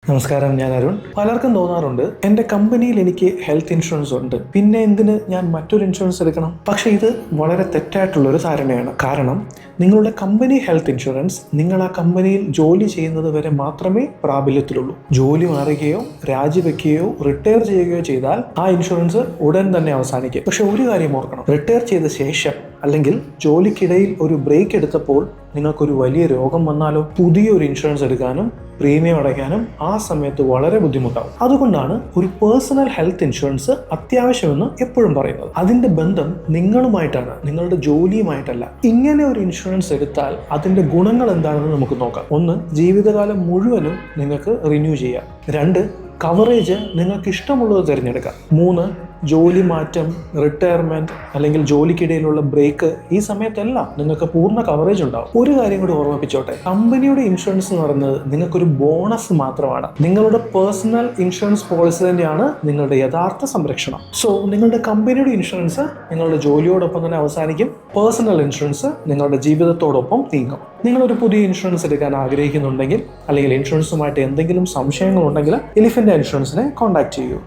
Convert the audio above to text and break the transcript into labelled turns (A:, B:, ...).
A: നമസ്കാരം, ഞാൻ അരുൺ. പലർക്കും തോന്നാറുണ്ട് എൻ്റെ കമ്പനിയിൽ എനിക്ക് ഹെൽത്ത് ഇൻഷുറൻസ് ഉണ്ട്, പിന്നെ എന്തിന് ഞാൻ മറ്റൊരു ഇൻഷുറൻസ് എടുക്കണം? പക്ഷേ ഇത് വളരെ തെറ്റായിട്ടുള്ളൊരു ധാരണയാണ്. കാരണം നിങ്ങളുടെ കമ്പനി ഹെൽത്ത് ഇൻഷുറൻസ് നിങ്ങൾ ആ കമ്പനിയിൽ ജോലി ചെയ്യുന്നത് വരെ മാത്രമേ പ്രാബല്യത്തിലുള്ളൂ. ജോലി മാറുകയോ രാജിവെക്കുകയോ റിട്ടയർ ചെയ്യുകയോ ചെയ്താൽ ആ ഇൻഷുറൻസ് ഉടൻ തന്നെ അവസാനിക്കും. പക്ഷെ ഒരു കാര്യം ഓർക്കണം, റിട്ടയർ ചെയ്ത ശേഷം അല്ലെങ്കിൽ ജോലിക്കിടയിൽ ഒരു ബ്രേക്ക് എടുത്തപ്പോൾ നിങ്ങൾക്കൊരു വലിയ രോഗം വന്നാലോ പുതിയൊരു ഇൻഷുറൻസ് എടുക്കാനും പ്രീമിയം അടയ്ക്കാനും ആ സമയത്ത് വളരെ ബുദ്ധിമുട്ടാവും. അതുകൊണ്ടാണ് ഒരു പേഴ്സണൽ ഹെൽത്ത് ഇൻഷുറൻസ് അത്യാവശ്യമെന്ന് എപ്പോഴും പറയുന്നത്. അതിന്റെ ബന്ധം നിങ്ങളുമായിട്ടാണ്, നിങ്ങളുടെ ജോലിയുമായിട്ടല്ല. ഇങ്ങനെ ഒരു ഇൻഷുറൻസ് എടുത്താൽ അതിന്റെ ഗുണങ്ങൾ എന്താണെന്ന് നമുക്ക് നോക്കാം. 1, ജീവിതകാലം മുഴുവനും നിങ്ങൾക്ക് റിന്യൂ ചെയ്യാം. 2, കവറേജ് നിങ്ങൾക്ക് ഇഷ്ടമുള്ളത് തിരഞ്ഞെടുക്കാം. 3, ജോലി മാറ്റം, റിട്ടയർമെന്റ് അല്ലെങ്കിൽ ജോലിക്കിടയിലുള്ള ബ്രേക്ക്, ഈ സമയത്തെല്ലാം നിങ്ങൾക്ക് പൂർണ്ണ കവറേജ് ഉണ്ടാവും. ഒരു കാര്യം കൂടി ഓർമ്മിപ്പിച്ചോട്ടെ, കമ്പനിയുടെ ഇൻഷുറൻസ് എന്ന് പറയുന്നത് നിങ്ങൾക്കൊരു ബോണസ് മാത്രമാണ്. നിങ്ങളുടെ പേഴ്സണൽ ഇൻഷുറൻസ് പോളിസി തന്നെയാണ് നിങ്ങളുടെ യഥാർത്ഥ സംരക്ഷണം. സോ നിങ്ങളുടെ കമ്പനിയുടെ ഇൻഷുറൻസ് നിങ്ങളുടെ ജോലിയോടൊപ്പം തന്നെ അവസാനിക്കും. പേഴ്സണൽ ഇൻഷുറൻസ് നിങ്ങളുടെ ജീവിതത്തോടൊപ്പം നീങ്ങും. നിങ്ങളൊരു പുതിയ ഇൻഷുറൻസ് എടുക്കാൻ ആഗ്രഹിക്കുന്നുണ്ടെങ്കിൽ അല്ലെങ്കിൽ ഇൻഷുറൻസുമായിട്ട് എന്തെങ്കിലും സംശയങ്ങളുണ്ടെങ്കിൽ എലിഫന്റ് ഇൻഷുറൻസിനെ കോൺടാക്ട് ചെയ്യൂ.